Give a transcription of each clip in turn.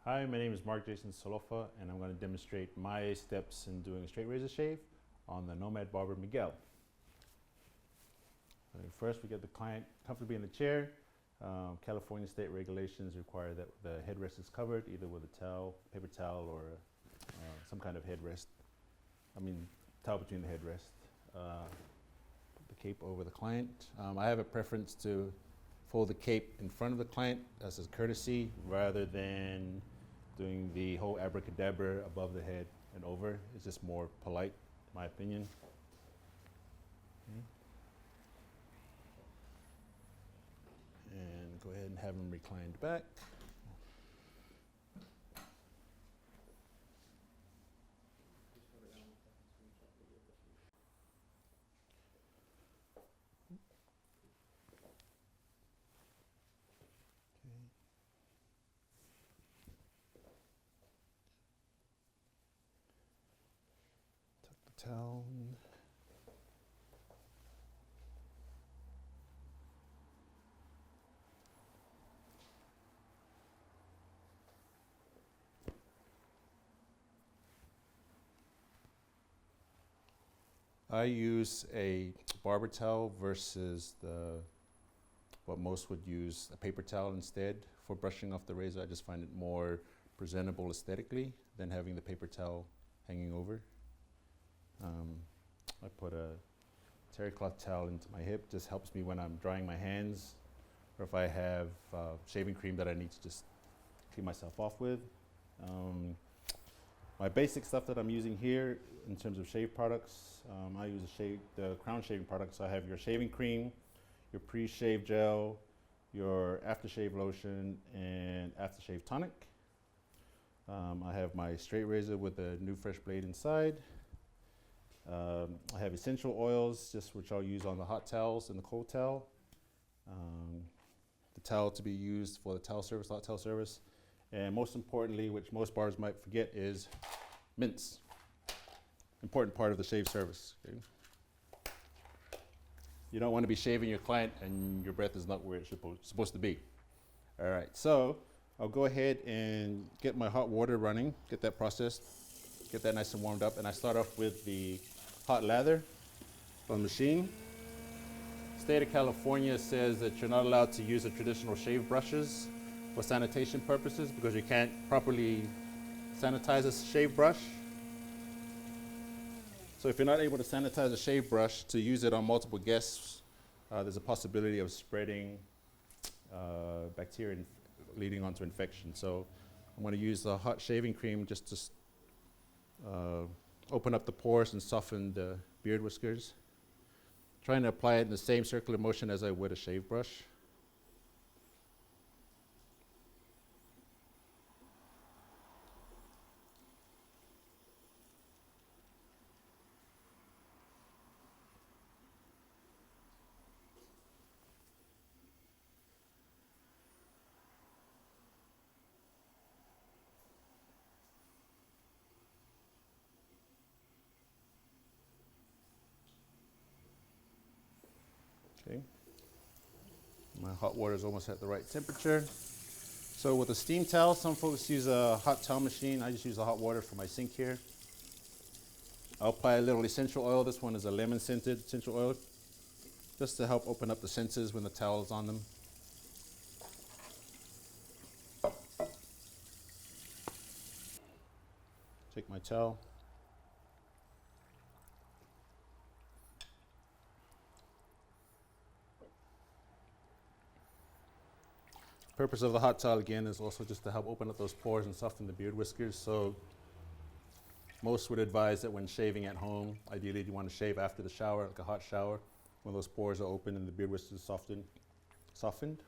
Hi, my name is Mark Jason Solofa, and I'm going to demonstrate my steps in doing a straight razor shave on the Nomad Barber Miguel. First, we get the client comfortably in the chair. California state regulations require that the headrest is covered either with a towel, paper towel, or some kind of headrest. Towel between the headrest. Put the cape over the client. I have a preference to fold the cape in front of the client as a courtesy rather than doing the whole abracadabra above the head and over. It's just more polite, in my opinion. And go ahead and have them reclined back. Tuck the towel in. I use a barber towel versus what most would use, a paper towel instead for brushing off the razor. I just find it more presentable aesthetically than having the paper towel hanging over. I put a terry cloth towel into my hip. Just helps me when I'm drying my hands, or if I have shaving cream that I need to just clean myself off with. My basic stuff that I'm using here in terms of shave products, I use the Crown shaving products. So I have your shaving cream, your pre-shave gel, your aftershave lotion, and aftershave tonic. I have my straight razor with a new fresh blade inside. I have essential oils, which I'll use on the hot towels and the Kotel. The towel to be used for the towel service, hot towel service. And most importantly, which most barbers might forget, is mints. Important part of the shave service. Okay? You don't want to be shaving your client and your breath is not where it's supposed to be. All right, so I'll go ahead and get my hot water running, get that processed, get that nice and warmed up, and I start off with the hot lather on the machine. State of California says that you're not allowed to use the traditional shave brushes for sanitation purposes because you can't properly sanitize a shave brush. So if you're not able to sanitize a shave brush to use it on multiple guests, there's a possibility of spreading bacteria leading on to infection. So I'm going to use the hot shaving cream just to open up the pores and soften the beard whiskers. Trying to apply it in the same circular motion as I would a shave brush. Okay. My hot water is almost at the right temperature. So with a steam towel, some folks use a hot towel machine. I just use the hot water for my sink here. I'll apply a little essential oil. This one is a lemon scented essential oil, just to help open up the senses when the towel is on them. Take my towel. Purpose of the hot towel again is also just to help open up those pores and soften the beard whiskers. So most would advise that when shaving at home, ideally you want to shave after the shower, like a hot shower, when those pores are open and the beard whiskers softened.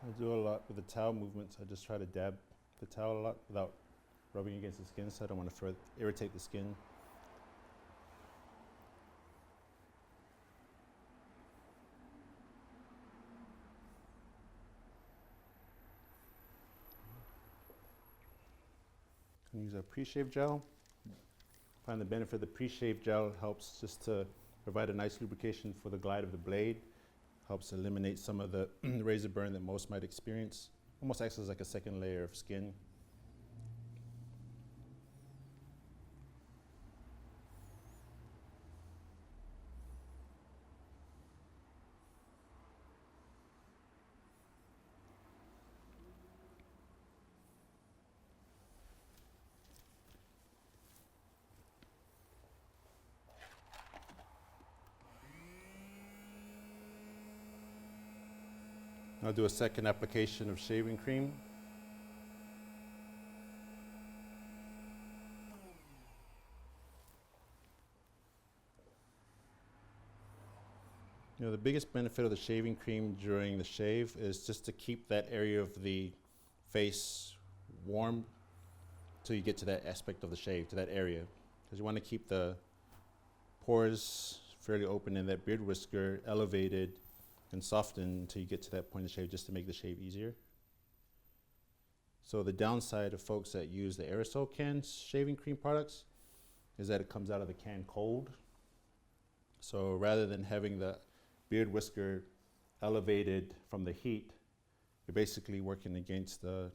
I do a lot with the towel movements. I just try to dab the towel a lot without rubbing against the skin, so I don't want to irritate the skin. I use a pre-shave gel. Find the benefit of the pre-shave gel helps just to provide a nice lubrication for the glide of the blade. Helps eliminate some of the razor burn that most might experience. Almost acts as like a second layer of skin. I'll do a second application of shaving cream. The biggest benefit of the shaving cream during the shave is just to keep that area of the face warm till you get to that aspect of the shave, to that area. Because you want to keep the pores fairly open and that beard whisker elevated and softened until you get to that point of shave, just to make the shave easier. So the downside of folks that use the aerosol can shaving cream products is that it comes out of the can cold. So rather than having the beard whisker elevated from the heat, you're basically working against the,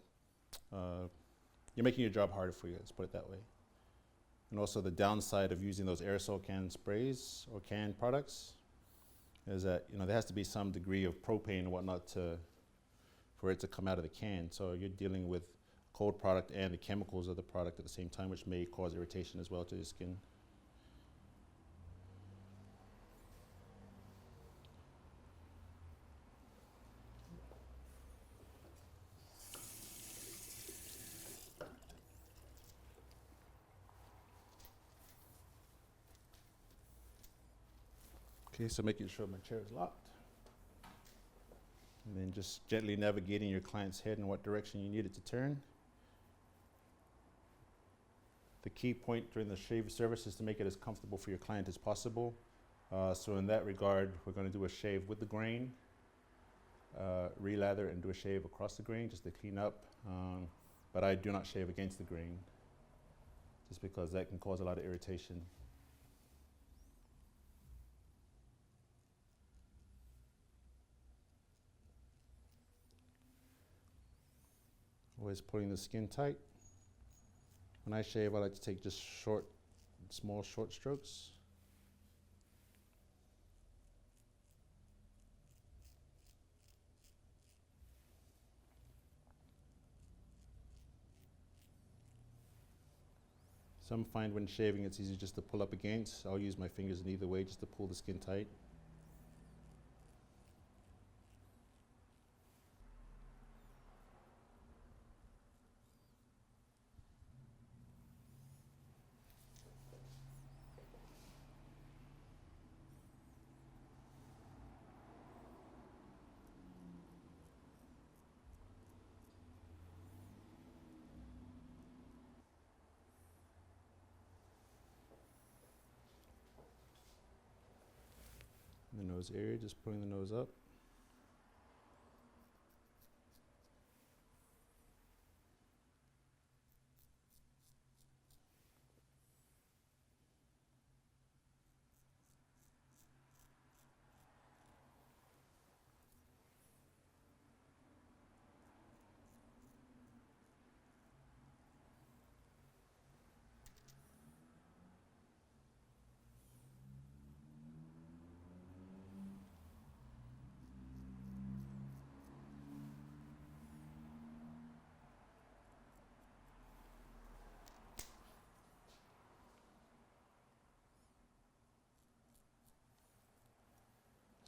you're making your job harder for you, let's put it that way. And also the downside of using those aerosol can sprays or can products is that there has to be some degree of propane and whatnot for it to come out of the can. So you're dealing with cold product and the chemicals of the product at the same time, which may cause irritation as well to the skin. Okay, so making sure my chair is locked. And then just gently navigating your client's head in what direction you need it to turn. The key point during the shave service is to make it as comfortable for your client as possible. So in that regard, we're going to do a shave with the grain, relather and do a shave across the grain just to clean up. But I do not shave against the grain, just because that can cause a lot of irritation. Always pulling the skin tight. When I shave, I like to take just small short strokes. Some find when shaving it's easy just to pull up against. I'll use my fingers in either way just to pull the skin tight. The nose area, just pulling the nose up.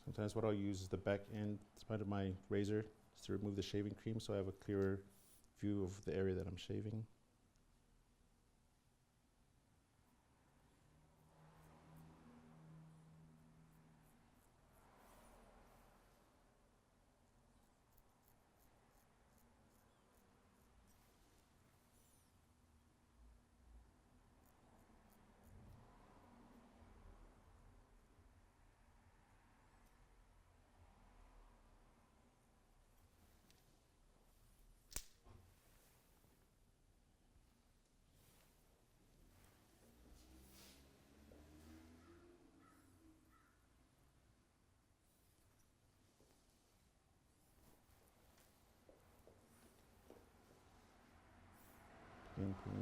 Sometimes what I'll use is the back end side of my razor just to remove the shaving cream so I have a clearer view of the area that I'm shaving.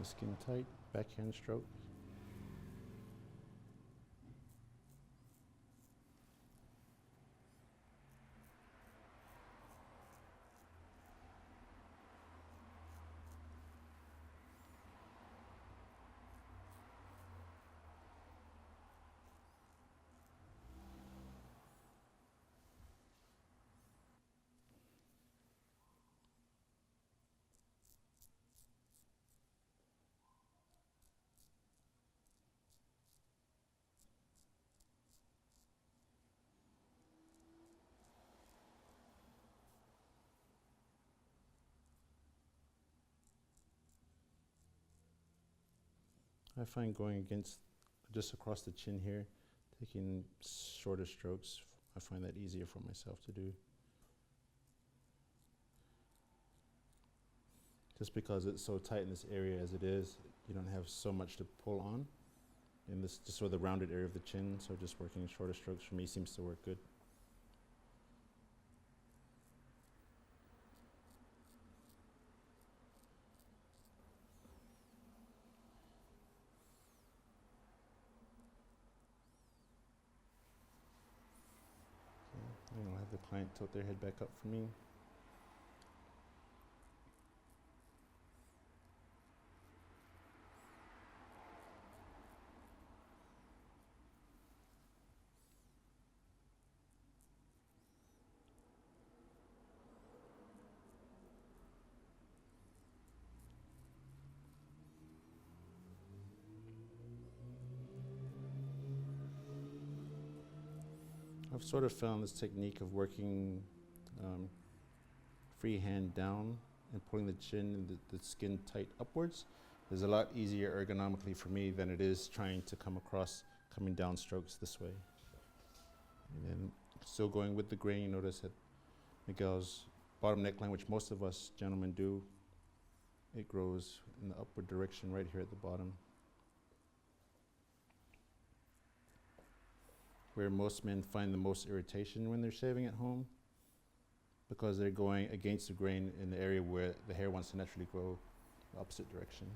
the skin tight, backhand stroke. I find going against just across the chin here, taking shorter strokes, I find that easier for myself to do. Just because it's so tight in this area as it is, you don't have so much to pull on in this just sort of the rounded area of the chin, so just working shorter strokes for me seems to work good. And I'll have the client tilt their head back up for me. I've sort of found this technique of working free hand down and pulling the chin and the skin tight upwards is a lot easier ergonomically for me than it is trying to come across coming down strokes this way. And then still going with the grain, you notice that Miguel's bottom neckline, which most of us gentlemen do, it grows in the upward direction right here at the bottom. Where most men find the most irritation when they're shaving at home, because they're going against the grain in the area where the hair wants to naturally grow the opposite direction.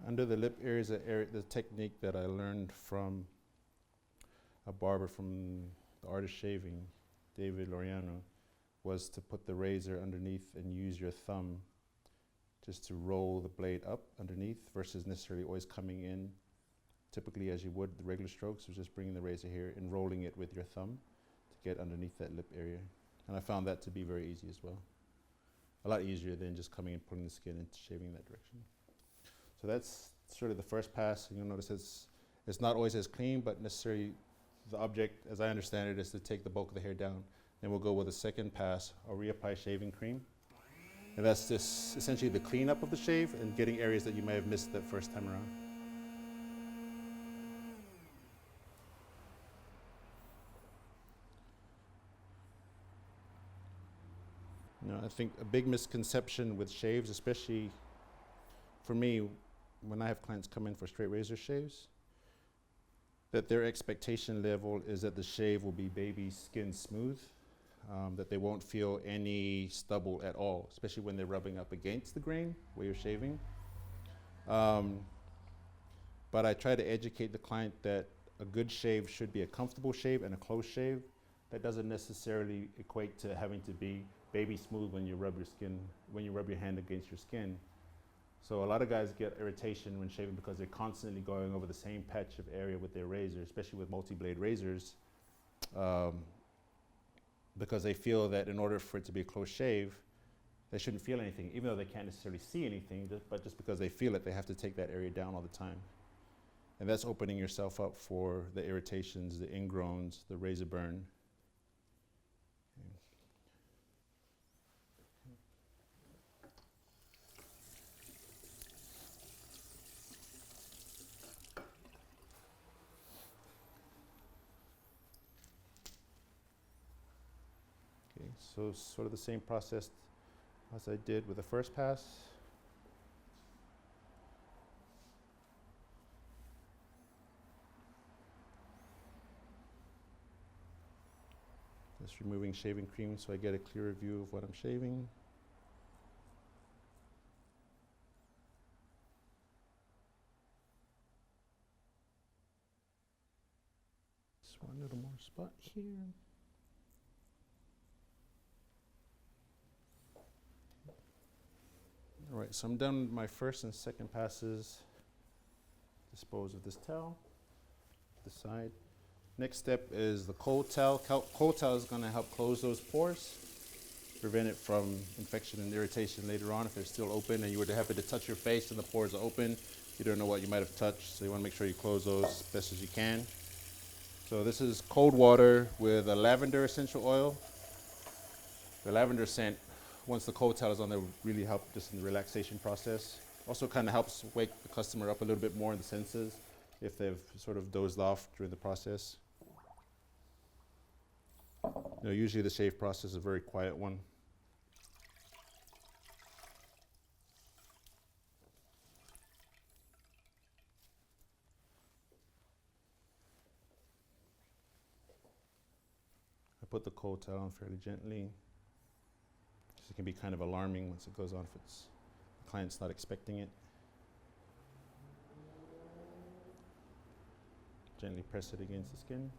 Under the lip area is the technique that I learned from a barber from the art of shaving, David Loriano, was to put the razor underneath and use your thumb just to roll the blade up underneath versus necessarily always coming in typically as you would the regular strokes, was just bringing the razor here and rolling it with your thumb to get underneath that lip area. And I found that to be very easy as well. A lot easier than just coming and pulling the skin and shaving in that direction. So that's sort of the first pass. You'll notice it's not always as clean, but necessarily the object, as I understand it, is to take the bulk of the hair down. Then we'll go with a second pass. I'll reapply shaving cream. And that's just essentially the cleanup of the shave and getting areas that you may have missed that first time around. You know, I think a big misconception with shaves, especially for me, when I have clients come in for straight razor shaves, that their expectation level is that the shave will be baby skin smooth. That they won't feel any stubble at all, especially when they're rubbing up against the grain where you're shaving. But I try to educate the client that a good shave should be a comfortable shave and a close shave. That doesn't necessarily equate to having to be baby smooth when you rub your hand against your skin. So a lot of guys get irritation when shaving because they're constantly going over the same patch of area with their razor, especially with multi-blade razors. Because they feel that in order for it to be a close shave, they shouldn't feel anything, even though they can't necessarily see anything, but just because they feel it, they have to take that area down all the time. And that's opening yourself up for the irritations, the ingrowns, the razor burn. So sort of the same process as I did with the first pass. Just removing shaving cream so I get a clearer view of what I'm shaving. Just one little more spot here. All right, so I'm done with my first and second passes. Dispose of this towel, this side. Next step is the Kotel. Kotel is going to help close those pores, prevent it from infection and irritation later on if they're still open and you were to happen to touch your face and the pores are open. You don't know what you might have touched, so you want to make sure you close those as best as you can. So this is cold water with a lavender essential oil. The lavender scent, once the Kotel is on there, will really help just in the relaxation process. Also kind of helps wake the customer up a little bit more in the senses if they've sort of dozed off during the process. You know, usually the shave process is a very quiet one. I put the Kotel on fairly gently. It can be kind of alarming once it goes on if the client's not expecting it. Gently press it against the skin.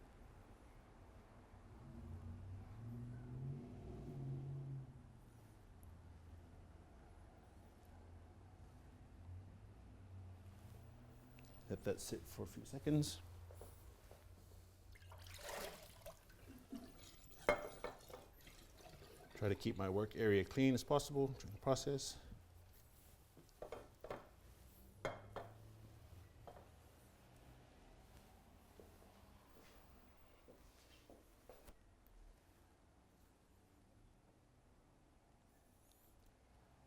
Let that sit for a few seconds. Try to keep my work area clean as possible during the process.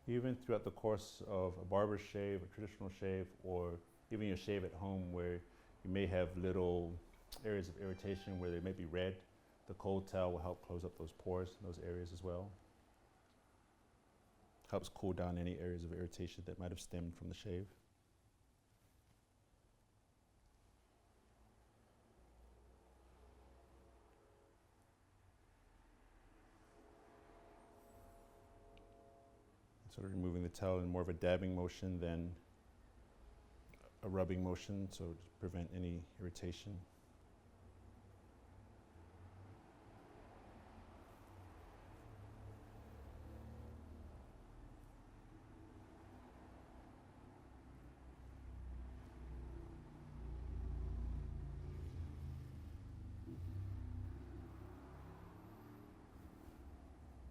Even throughout the course of a barber shave, a traditional shave, or even your shave at home where you may have little areas of irritation where they may be red, the Kotel will help close up those pores in those areas as well. Helps cool down any areas of irritation that might have stemmed from the shave. Sort of removing the towel in more of a dabbing motion than a rubbing motion, so to prevent any irritation.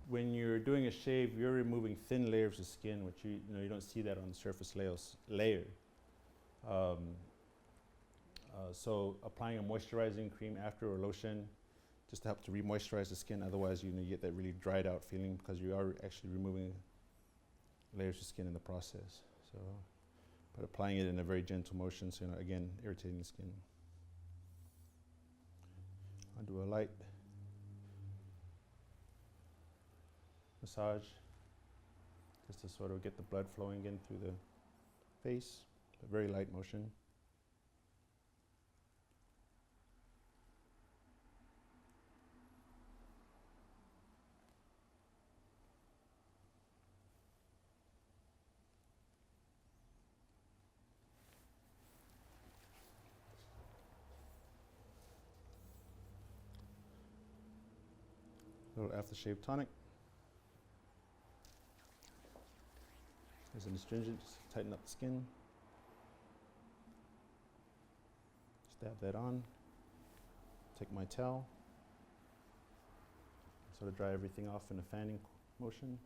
When you're doing a shave, you're removing thin layers of skin, which you don't see that on the surface layer. So applying a moisturizing cream after or lotion just to help to re-moisturize the skin. Otherwise, you get that really dried out feeling because you are actually removing layers of skin in the process. So, but applying it in a very gentle motion, so again, irritating the skin. I'll do a light massage just to sort of get the blood flowing in through the face, a very light motion. A little aftershave tonic. As an astringent, just tighten up the skin. Just dab that on. Take my towel. Sort of dry everything off in a fanning motion.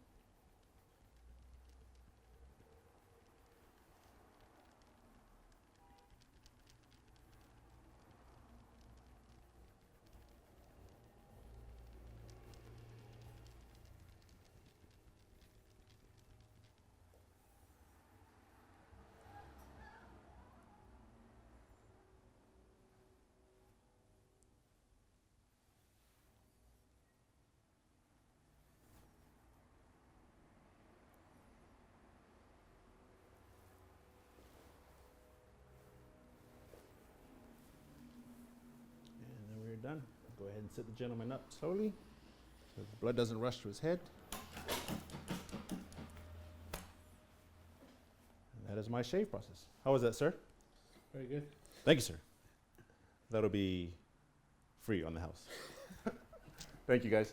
Done. Go ahead and sit the gentleman up slowly. So the blood doesn't rush to his head. And that is my shave process. How was that, sir? Very good. Thank you, sir. That'll be free on the house. Thank you, guys.